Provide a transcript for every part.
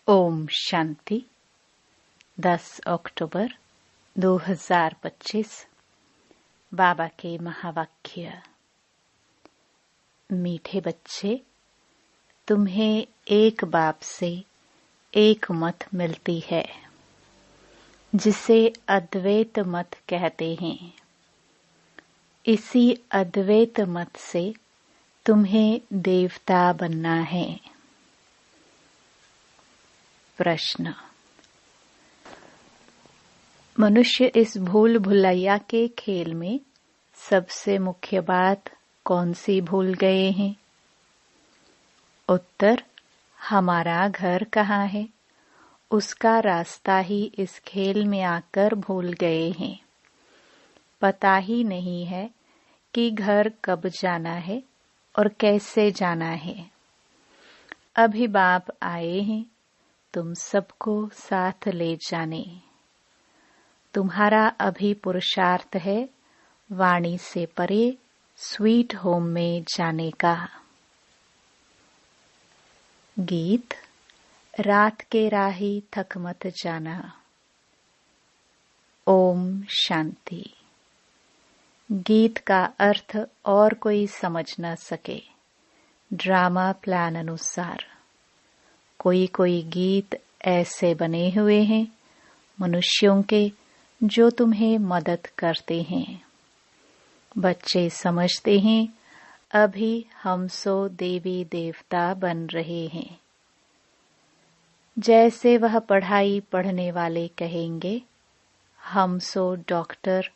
ओम शांति। 10 अक्टूबर 2025। बाबा के महावाक्य। मीठे बच्चे, तुम्हें एक बाप से एक मत मिलती है जिसे अद्वैत मत कहते हैं। इसी अद्वैत मत से तुम्हें देवता बनना है। प्रश्न। मनुष्य इस भूल भुलैया के खेल में सबसे मुख्य बात कौन सी भूल गए हैं? उत्तर, हमारा घर कहाँ है उसका रास्ता ही इस खेल में आकर भूल गए हैं। पता ही नहीं है कि घर कब जाना है और कैसे जाना है। अभी बाप आए हैं तुम सबको साथ ले जाने। तुम्हारा अभी पुरुषार्थ है वाणी से परे स्वीट होम में जाने का। गीत। रात के राही थक मत जाना। ओम शांति। गीत का अर्थ और कोई समझ न सके। ड्रामा प्लान अनुसार कोई गीत ऐसे बने हुए हैं मनुष्यों के जो तुम्हें मदद करते हैं। बच्चे समझते हैं अभी हम सो देवी देवता बन रहे हैं। जैसे वह पढ़ाई पढ़ने वाले कहेंगे हम सो डॉक्टर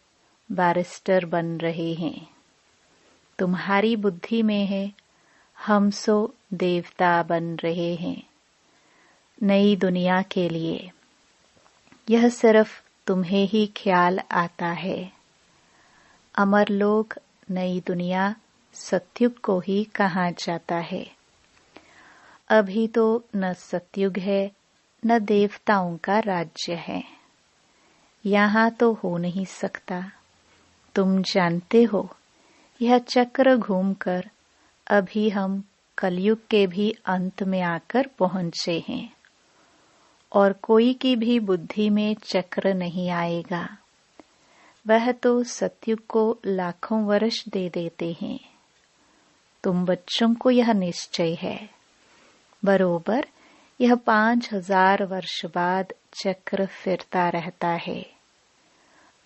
बैरिस्टर बन रहे हैं। तुम्हारी बुद्धि में है हम सो देवता बन रहे हैं। नई दुनिया के लिए यह सिर्फ तुम्हें ही ख्याल आता है। अमर लोग नई दुनिया सतयुग को ही कहा जाता है। अभी तो न सतयुग है न देवताओं का राज्य है। यहाँ तो हो नहीं सकता। तुम जानते हो यह चक्र घूमकर अभी हम कलयुग के भी अंत में आकर पहुंचे हैं और कोई की भी बुद्धि में चक्र नहीं आएगा। वह तो सतयुग को लाखों वर्ष दे देते हैं। तुम बच्चों को यह निश्चय है बरोबर यह 5000 वर्ष बाद चक्र फिरता रहता है।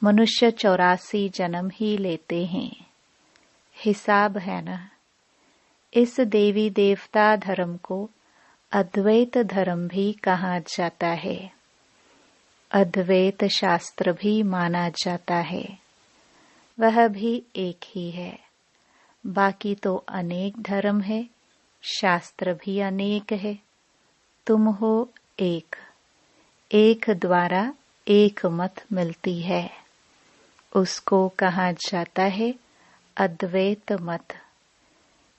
मनुष्य 84 जन्म ही लेते हैं। हिसाब है न। इस देवी देवता धर्म को अद्वैत धर्म भी कहा जाता है। अद्वैत शास्त्र भी माना जाता है। वह भी एक ही है। बाकी तो अनेक धर्म है, शास्त्र भी अनेक है। तुम हो एक। एक द्वारा एक मत मिलती है। उसको कहा जाता है अद्वैत मत।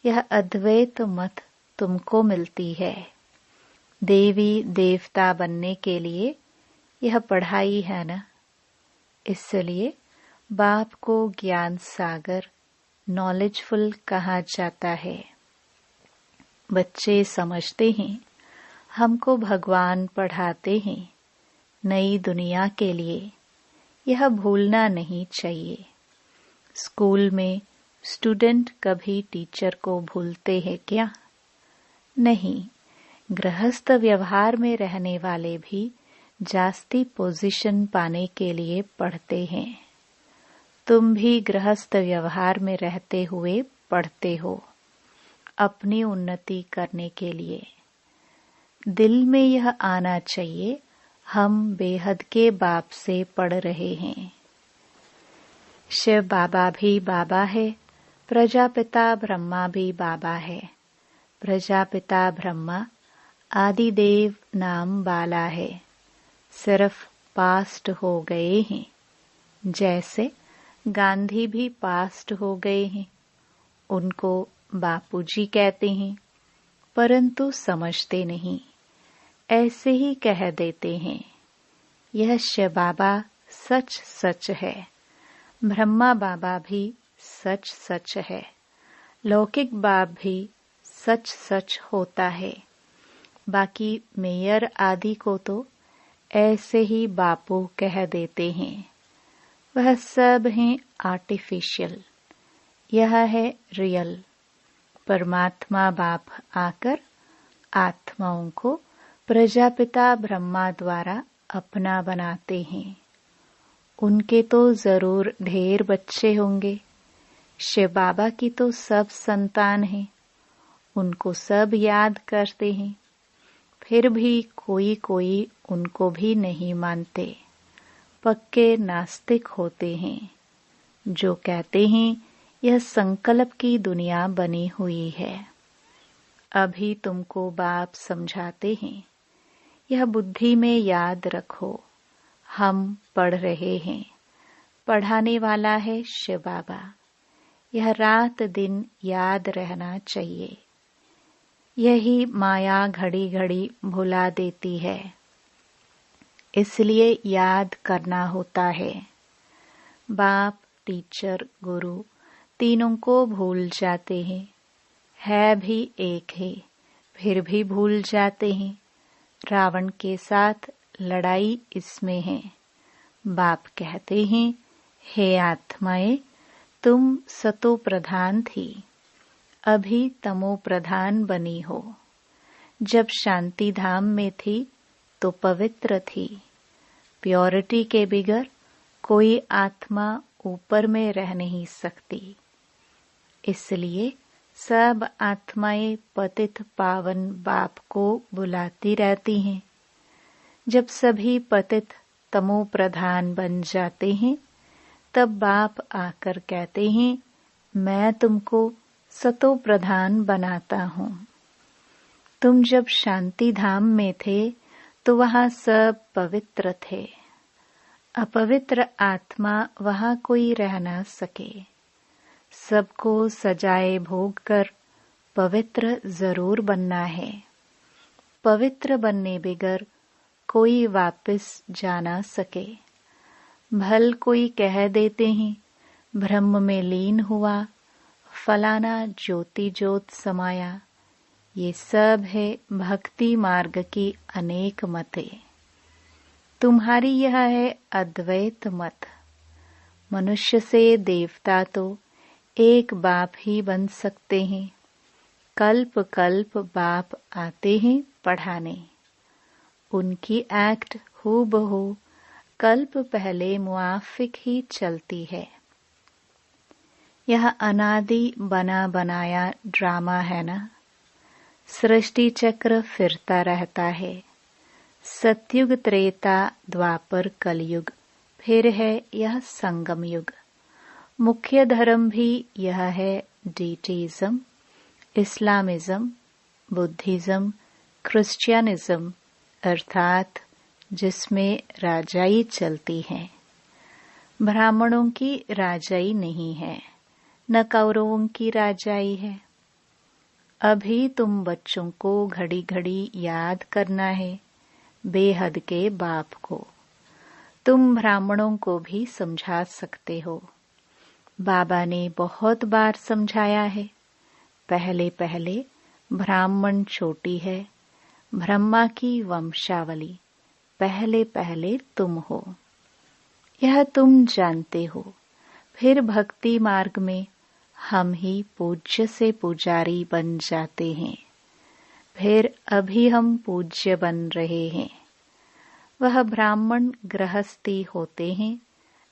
यह अद्वैत मत तुमको मिलती है। देवी देवता बनने के लिए यह पढ़ाई है न। इसलिए बाप को ज्ञान सागर नॉलेजफुल कहा जाता है। बच्चे समझते हैं हमको भगवान पढ़ाते हैं नई दुनिया के लिए। यह भूलना नहीं चाहिए। स्कूल में स्टूडेंट कभी टीचर को भूलते हैं क्या? नहीं। गृहस्थ व्यवहार में रहने वाले भी जास्ती पोजीशन पाने के लिए पढ़ते हैं। तुम भी गृहस्थ व्यवहार में रहते हुए पढ़ते हो अपनी उन्नति करने के लिए। दिल में यह आना चाहिए हम बेहद के बाप से पढ़ रहे हैं। शिव बाबा भी बाबा है। प्रजापिता ब्रह्मा भी बाबा है। प्रजापिता ब्रह्मा आदिदेव नाम बाला है। सिर्फ पास्ट हो गए हैं। जैसे गांधी भी पास्ट हो गए हैं। उनको बापूजी कहते हैं परंतु समझते नहीं। ऐसे ही कह देते हैं। यह शिव बाबा सच सच है। ब्रह्मा बाबा भी सच सच है। लौकिक बाप भी सच सच होता है। बाकी मेयर आदि को तो ऐसे ही बापू कह देते हैं। वह सब हैं आर्टिफिशियल, यह है रियल। परमात्मा बाप आकर आत्माओं को प्रजापिता ब्रह्मा द्वारा अपना बनाते हैं। उनके तो जरूर ढेर बच्चे होंगे। शिव बाबा की तो सब संतान हैं, उनको सब याद करते हैं। फिर भी कोई कोई उनको भी नहीं मानते, पक्के नास्तिक होते हैं, जो कहते हैं यह संकल्प की दुनिया बनी हुई है। अभी तुमको बाप समझाते हैं, यह बुद्धि में याद रखो, हम पढ़ रहे हैं। पढ़ाने वाला है शिव बाबा। यह रात दिन याद रहना चाहिए। यही माया घड़ी घड़ी भुला देती है, इसलिए याद करना होता है। बाप, टीचर, गुरु तीनों को भूल जाते हैं। है भी एक है, फिर भी भूल जाते हैं। रावण के साथ लड़ाई इसमें है। बाप कहते हैं, हे आत्माएं, तुम सतो प्रधान थी, अभी तमो प्रधान बनी हो। जब शांति धाम में थी तो पवित्र थी। प्योरिटी के बिगर कोई आत्मा ऊपर में रह नहीं सकती। इसलिए सब आत्माएं पतित पावन बाप को बुलाती रहती हैं। जब सभी पतित तमो प्रधान बन जाते हैं, तब बाप आकर कहते हैं, मैं तुमको सतो प्रधान बनाता हूँ। तुम जब शांति धाम में थे तो वहाँ सब पवित्र थे। अपवित्र आत्मा वहाँ कोई रह न सके। सबको सजाए भोग कर पवित्र जरूर बनना है। पवित्र बनने बगैर कोई वापस जा ना सके। भल कोई कह देते हैं, ब्रह्म में लीन हुआ, फलाना ज्योति ज्योत समाया। ये सब है भक्ति मार्ग की अनेक मतें। तुम्हारी यह है अद्वैत मत। मनुष्य से देवता तो एक बाप ही बन सकते हैं। कल्प कल्प बाप आते हैं पढ़ाने। उनकी एक्ट हूबहू कल्प पहले मुआफिक ही चलती है। यह अनादि बना बनाया ड्रामा है ना। सृष्टि चक्र फिरता रहता है। सतयुग, त्रेता, द्वापर, कलयुग, फिर है यह संगम युग। मुख्य धर्म भी यह है डीटीइज्म, इस्लामिज्म, बुद्धिज्म, क्रिश्चियनिज्म, अर्थात जिसमें राजाई चलती है। ब्राह्मणों की राजाई नहीं है, न कौरवों की राजाई है। अभी तुम बच्चों को घड़ी घड़ी याद करना है बेहद के बाप को। तुम ब्राह्मणों को भी समझा सकते हो। बाबा ने बहुत बार समझाया है। पहले पहले ब्राह्मण छोटी है, ब्रह्मा की वंशावली पहले पहले तुम हो। यह तुम जानते हो। फिर भक्ति मार्ग में हम ही पूज्य से पुजारी बन जाते हैं। फिर अभी हम पूज्य बन रहे हैं। वह ब्राह्मण गृहस्थी होते हैं,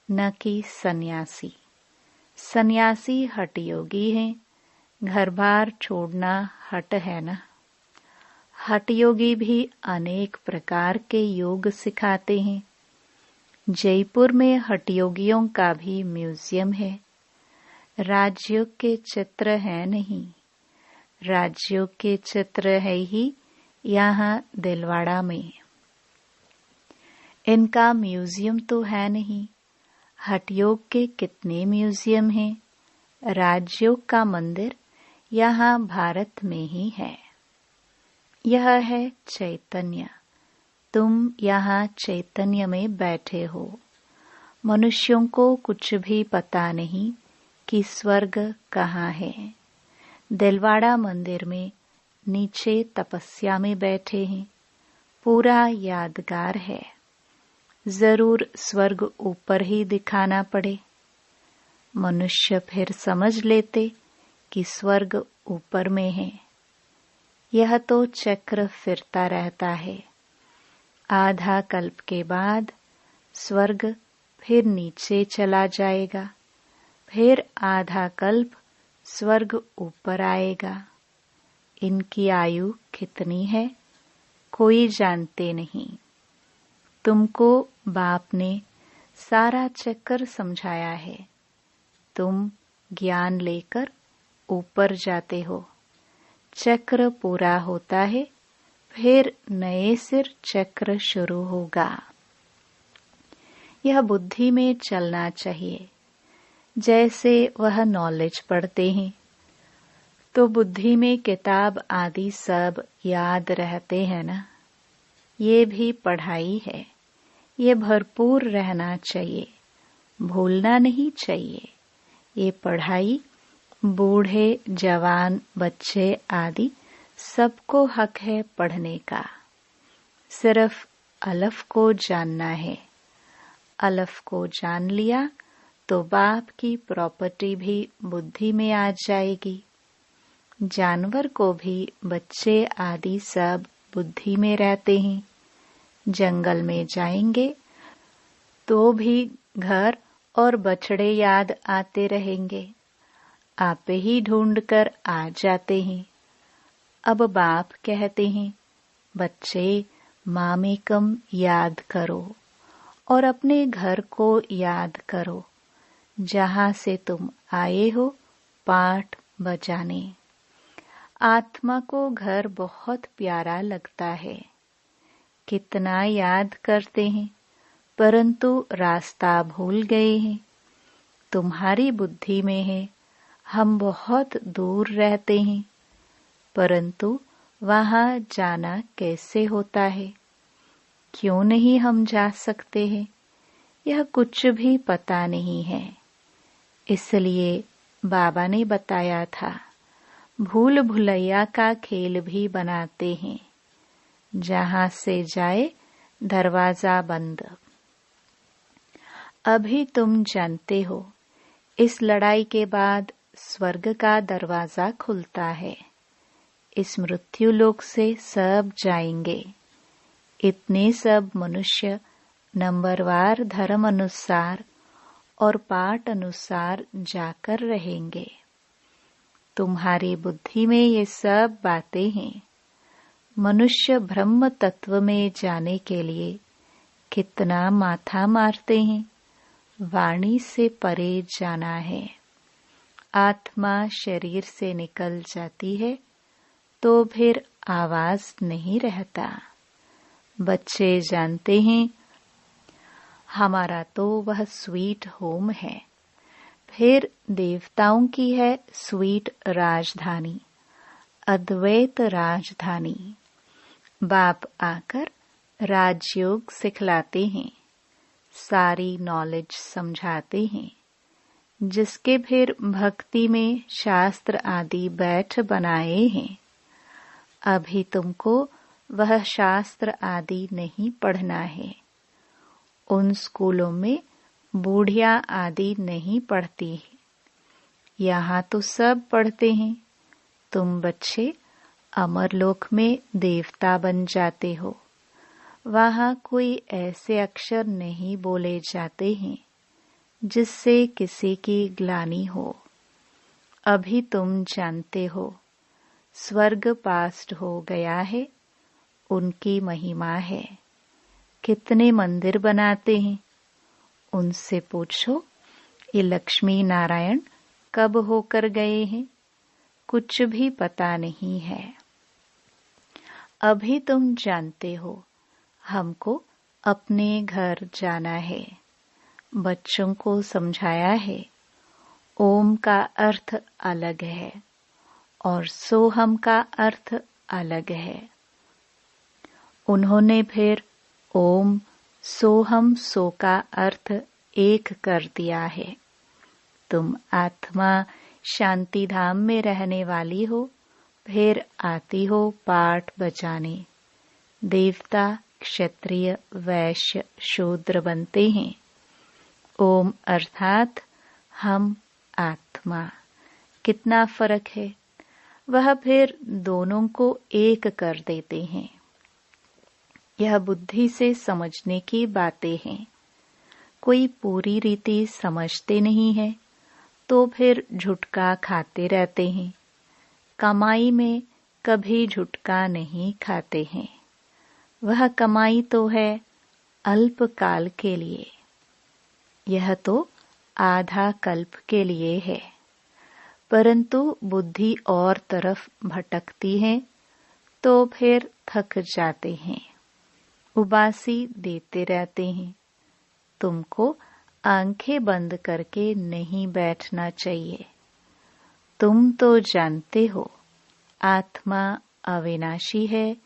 न कि सन्यासी। सन्यासी हठ योगी हैं। घर बार छोड़ना हठ है ना। हठ योगी भी अनेक प्रकार के योग सिखाते हैं। जयपुर में हठ योगियों का भी म्यूजियम है। राजयोग के चित्र है नहीं। राजयोग के चित्र है ही यहाँ दिलवाड़ा में। इनका म्यूजियम तो है नहीं। हठयोग के कितने म्यूजियम हैं। राजयोग का मंदिर यहाँ भारत में ही है। यह है चैतन्य। तुम यहाँ चैतन्य में बैठे हो। मनुष्यों को कुछ भी पता नहीं कि स्वर्ग कहाँ है। दिलवाड़ा मंदिर में नीचे तपस्या में बैठे हैं, पूरा यादगार है। जरूर स्वर्ग ऊपर ही दिखाना पड़े। मनुष्य फिर समझ लेते कि स्वर्ग ऊपर में है। यह तो चक्र फिरता रहता है। आधा कल्प के बाद स्वर्ग फिर नीचे चला जाएगा, फिर आधा कल्प स्वर्ग ऊपर आएगा। इनकी आयु कितनी है, कोई जानते नहीं। तुमको बाप ने सारा चक्कर समझाया है। तुम ज्ञान लेकर ऊपर जाते हो। चक्र पूरा होता है, फिर नए सिर चक्र शुरू होगा। यह बुद्धि में चलना चाहिए। जैसे वह नॉलेज पढ़ते हैं तो बुद्धि में किताब आदि सब याद रहते हैं ना। ये भी पढ़ाई है। ये भरपूर रहना चाहिए, भूलना नहीं चाहिए। ये पढ़ाई बूढ़े, जवान, बच्चे आदि सबको हक है पढ़ने का। सिर्फ अलफ को जानना है। अलफ को जान लिया तो बाप की प्रॉपर्टी भी बुद्धि में आ जाएगी। जानवर को भी बच्चे आदि सब बुद्धि में रहते हैं। जंगल में जाएंगे तो भी घर और बछड़े याद आते रहेंगे। आपे ही ढूंढ कर आ जाते हैं। अब बाप कहते हैं, बच्चे मामेकम याद करो और अपने घर को याद करो, जहां से तुम आए हो पाठ बजाने। आत्मा को घर बहुत प्यारा लगता है। कितना याद करते हैं, परंतु रास्ता भूल गए हैं। तुम्हारी बुद्धि में है, हम बहुत दूर रहते हैं, परंतु वहां जाना कैसे होता है? क्यों नहीं हम जा सकते हैं? यह कुछ भी पता नहीं है। इसलिए बाबा ने बताया था, भूल भुलैया का खेल भी बनाते हैं। जहां से जाए दरवाजा बंद। अभी तुम जानते हो, इस लड़ाई के बाद स्वर्ग का दरवाजा खुलता है। इस मृत्यु लोक से सब जाएंगे। इतने सब मनुष्य नंबरवार धर्म अनुसार और पाठ अनुसार जाकर रहेंगे। तुम्हारी बुद्धि में ये सब बातें हैं। मनुष्य ब्रह्म तत्व में जाने के लिए कितना माथा मारते हैं। वाणी से परे जाना है। आत्मा शरीर से निकल जाती है तो फिर आवाज नहीं रहता। बच्चे जानते हैं, हमारा तो वह स्वीट होम है। फिर देवताओं की है स्वीट राजधानी, अद्वैत राजधानी। बाप आकर राजयोग सिखलाते हैं, सारी नॉलेज समझाते हैं। जिसके फिर भक्ति में शास्त्र आदि बैठ बनाए हैं। अभी तुमको वह शास्त्र आदि नहीं पढ़ना है। उन स्कूलों में बूढ़िया आदि नहीं पढ़ती है। यहाँ तो सब पढ़ते हैं। तुम बच्चे अमरलोक में देवता बन जाते हो। वहाँ कोई ऐसे अक्षर नहीं बोले जाते हैं जिससे किसी की ग्लानि हो। अभी तुम जानते हो, स्वर्ग पास्ट हो गया है, उनकी महिमा है। कितने मंदिर बनाते हैं, उनसे पूछो ये लक्ष्मी नारायण कब होकर गए हैं, कुछ भी पता नहीं है। अभी तुम जानते हो, हमको अपने घर जाना है। बच्चों को समझाया है, ओम का अर्थ अलग है और सोहम का अर्थ अलग है। उन्होंने फिर ओम सोहम सो का अर्थ एक कर दिया है। तुम आत्मा शांति धाम में रहने वाली हो फिर आती हो पाठ बजाने। देवता, क्षत्रिय, वैश्य, शूद्र बनते हैं। ओम अर्थात हम आत्मा। कितना फर्क है। वह फिर दोनों को एक कर देते हैं। यह बुद्धि से समझने की बातें हैं। कोई पूरी रीति समझते नहीं है तो फिर झुटका खाते रहते हैं। कमाई में कभी झुटका नहीं खाते हैं। वह कमाई तो है अल्पकाल के लिए, यह तो आधा कल्प के लिए है। परंतु बुद्धि और तरफ भटकती है तो फिर थक जाते हैं। उबासी देते रहते हैं। तुमको आंखें बंद करके नहीं बैठना चाहिए। तुम तो जानते हो आत्मा अविनाशी है,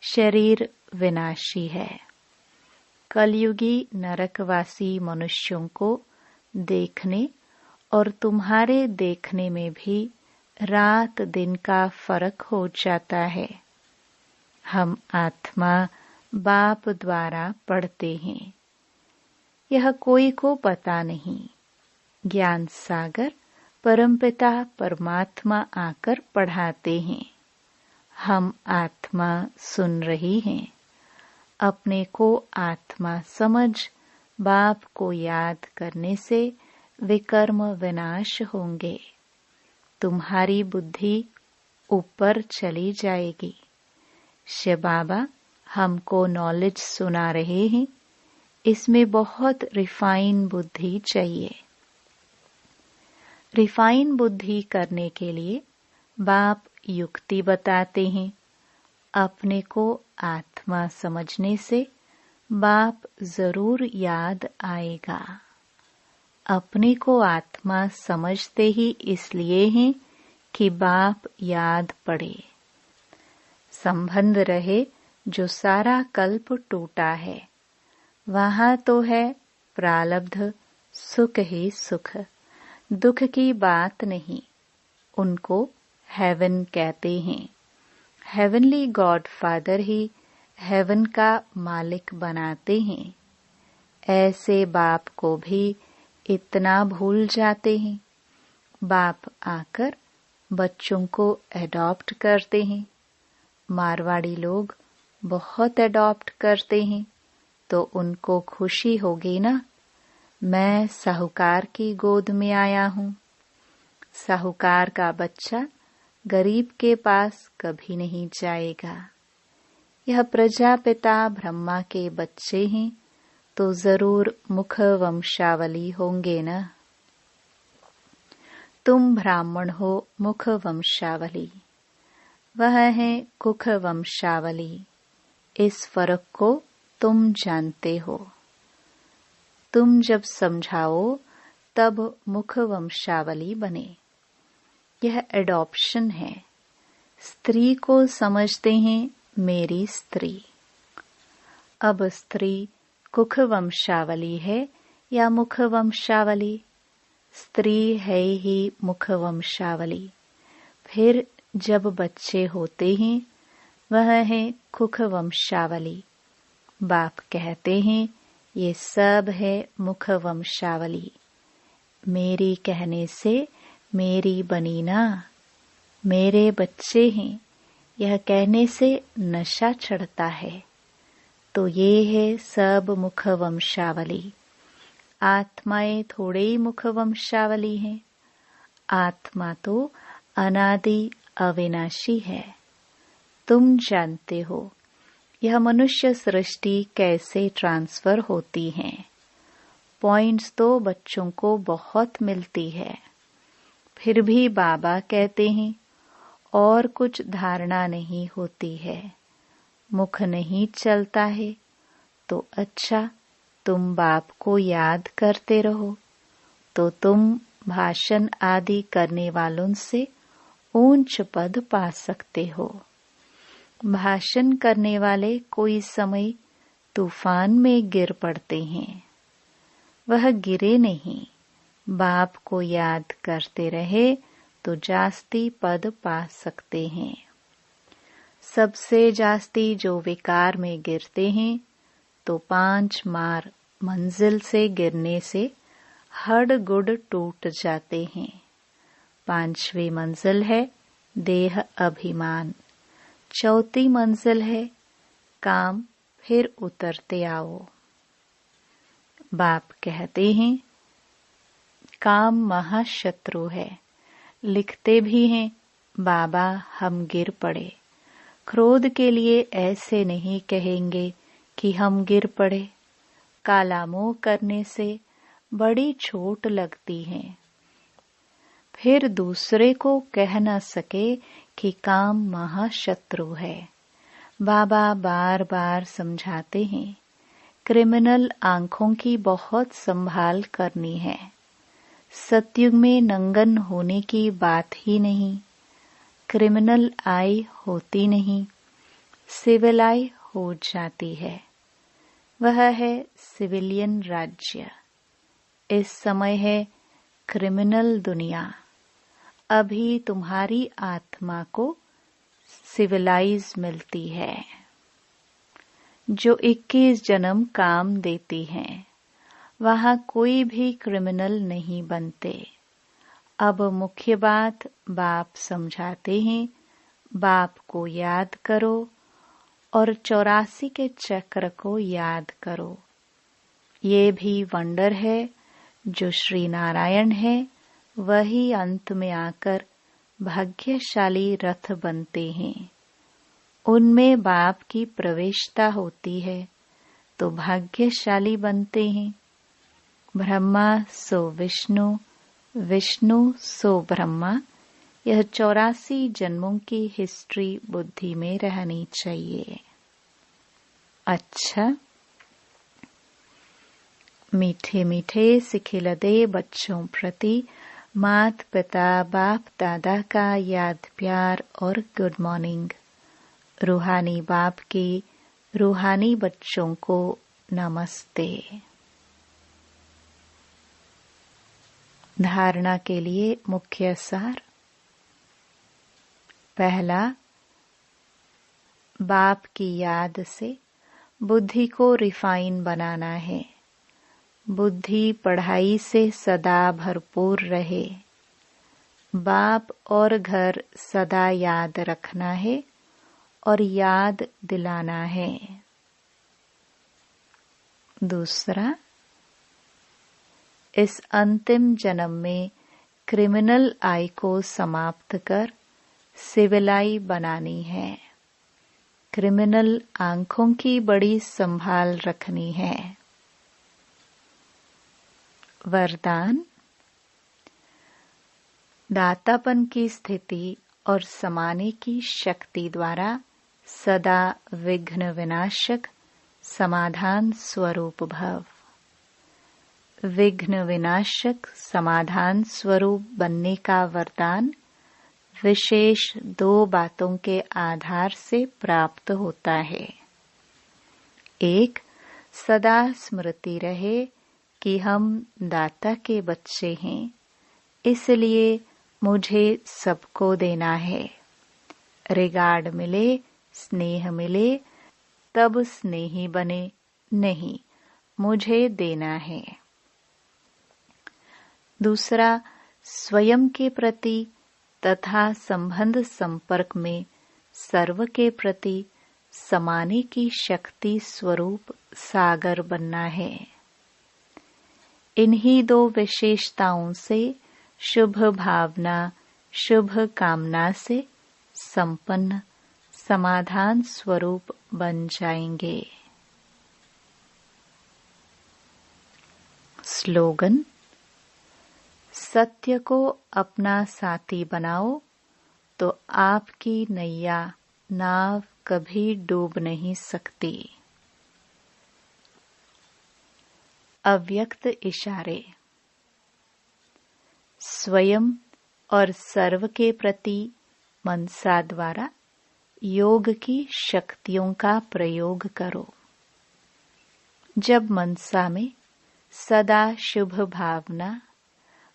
शरीर विनाशी है। कलयुगी नरकवासी मनुष्यों को देखने और तुम्हारे देखने में भी रात दिन का फर्क हो जाता है। हम आत्मा बाप द्वारा पढ़ते हैं। यह कोई को पता नहीं। ज्ञान सागर परमपिता परमात्मा आकर पढ़ाते हैं। हम आत्मा सुन रही हैं। अपने को आत्मा समझ बाप को याद करने से विकर्म विनाश होंगे। तुम्हारी बुद्धि ऊपर चली जाएगी। शिव बाबा हमको नॉलेज सुना रहे हैं। इसमें बहुत रिफाइन बुद्धि चाहिए। रिफाइन बुद्धि करने के लिए बाप युक्ति बताते हैं। अपने को आत्मा समझने से बाप जरूर याद आएगा। अपने को आत्मा समझते ही इसलिए हैं कि बाप याद पड़े। संबंध रहे जो सारा कल्प टूटा है। वहाँ तो है प्रालब्ध, सुख ही सुख, दुख की बात नहीं। उनको हेवन कहते हैं। हेवनली गॉड फादर ही हेवन का मालिक बनाते हैं। ऐसे बाप को भी इतना भूल जाते हैं। बाप आकर बच्चों को एडॉप्ट करते हैं। मारवाड़ी लोग बहुत एडॉप्ट करते हैं तो उनको खुशी होगी ना। मैं साहूकार की गोद में आया हूँ। साहूकार का बच्चा गरीब के पास कभी नहीं जाएगा। यह प्रजापिता ब्रह्मा के बच्चे हैं तो जरूर मुख वंशावली होंगे ना। तुम ब्राह्मण हो मुख वंशावली, वह है कुख वंशावली। इस फर्क को तुम जानते हो। तुम जब समझाओ तब मुख वंशावली बने। यह एडॉप्शन है। स्त्री को समझते हैं मेरी स्त्री। अब स्त्री कुख वंशावली है या मुख वंशावली? स्त्री है ही मुख वंशावली। फिर जब बच्चे होते हैं वह है कुख वंशावली। बाप कहते हैं ये सब है मुख वंशावली। मेरी कहने से मेरी बनी ना, मेरे बच्चे हैं, यह कहने से नशा चढ़ता है। तो ये है सब मुख वंशावली। आत्माएं थोड़े ही मुख वंशावली हैं। आत्मा तो अनादि अविनाशी है। तुम जानते हो यह मनुष्य सृष्टि कैसे ट्रांसफर होती है। पॉइंट्स तो बच्चों को बहुत मिलती है। फिर भी बाबा कहते हैं और कुछ धारणा नहीं होती है, मुख नहीं चलता है। तो अच्छा, तुम बाप को याद करते रहो तो तुम भाषण आदि करने वालों से ऊंच पद पा सकते हो। भाषण करने वाले कोई समय तूफान में गिर पड़ते हैं। वह गिरे नहीं, बाप को याद करते रहे तो जास्ती पद पा सकते हैं। सबसे जास्ती जो विकार में गिरते हैं तो 5 मार मंजिल से गिरने से हड गुड टूट जाते हैं। 5वीं मंजिल है देह अभिमान, 4थी मंजिल है काम फिर उतरते आओ। बाप कहते हैं काम महाशत्रु है। लिखते भी हैं बाबा हम गिर पड़े। क्रोध के लिए ऐसे नहीं कहेंगे कि हम गिर पड़े। काला मोह करने से बड़ी चोट लगती है। फिर दूसरे को कह न सके कि काम महाशत्रु है। बाबा बार बार समझाते हैं क्रिमिनल आंखों की बहुत संभाल करनी है। सतयुग में नंगन होने की बात ही नहीं। क्रिमिनल आई होती नहीं, सिविल आई हो जाती है। वह है सिविलियन राज्य। इस समय है क्रिमिनल दुनिया। अभी तुम्हारी आत्मा को सिविलाइज मिलती है जो 21 जन्म काम देती है। वहां कोई भी क्रिमिनल नहीं बनते। अब मुख्य बात बाप समझाते हैं, बाप को याद करो और 84 के चक्र को याद करो। ये भी वंडर है जो श्री नारायण है, वही अंत में आकर भाग्यशाली रथ बनते हैं। उनमें बाप की प्रवेशता होती है तो भाग्यशाली बनते हैं। ब्रह्मा सो विष्णु, विष्णु सो ब्रह्मा। यह 84 जन्मों की हिस्ट्री बुद्धि में रहनी चाहिए। अच्छा, मीठे मीठे सिखिलदे बच्चों प्रति मात पिता बाप दादा का याद प्यार और गुड मॉर्निंग। रूहानी बाप की रूहानी बच्चों को नमस्ते। धारणा के लिए मुख्य सार। पहला, बाप की याद से बुद्धि को रिफाइन बनाना है। बुद्धि पढ़ाई से सदा भरपूर रहे। बाप और घर सदा याद रखना है और याद दिलाना है। दूसरा, इस अंतिम जन्म में क्रिमिनल आई को समाप्त कर सिविल आई बनानी है। क्रिमिनल आंखों की बड़ी संभाल रखनी है। वरदान, दातापन की स्थिति और समाने की शक्ति द्वारा सदा विघ्न विनाशक समाधान स्वरूप भव। विघ्न विनाशक समाधान स्वरूप बनने का वरदान विशेष 2 बातों के आधार से प्राप्त होता है। एक, सदा स्मृति रहे कि हम दाता के बच्चे हैं, इसलिए मुझे सबको देना है। रिगार्ड मिले, स्नेह मिले तब स्नेही बने, नहीं, मुझे देना है। दूसरा, स्वयं के प्रति तथा संबंध संपर्क में सर्व के प्रति समाने की शक्ति स्वरूप सागर बनना है। इन्हीं 2 विशेषताओं से शुभ भावना, शुभ कामना से संपन्न समाधान स्वरूप बन जाएंगे। स्लोगन, सत्य को अपना साथी बनाओ तो आपकी नैया नाव कभी डूब नहीं सकती। अव्यक्त इशारे। स्वयं और सर्व के प्रति मनसा द्वारा योग की शक्तियों का प्रयोग करो। जब मनसा में सदा शुभ भावना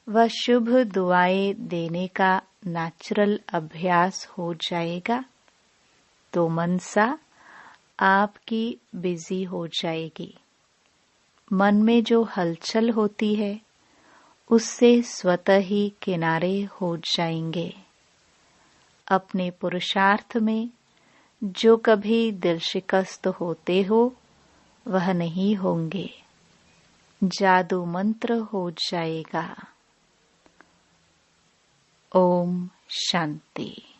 व शुभ दुआएं देने का नेचुरल अभ्यास हो जाएगा, तो मनसा आपकी बिजी हो जाएगी। मन में जो हलचल होती है उससे स्वतः ही किनारे हो जाएंगे। अपने पुरुषार्थ में जो कभी दिल शिकस्त होते हो वह नहीं होंगे। जादू मंत्र हो जाएगा। ओम शांति।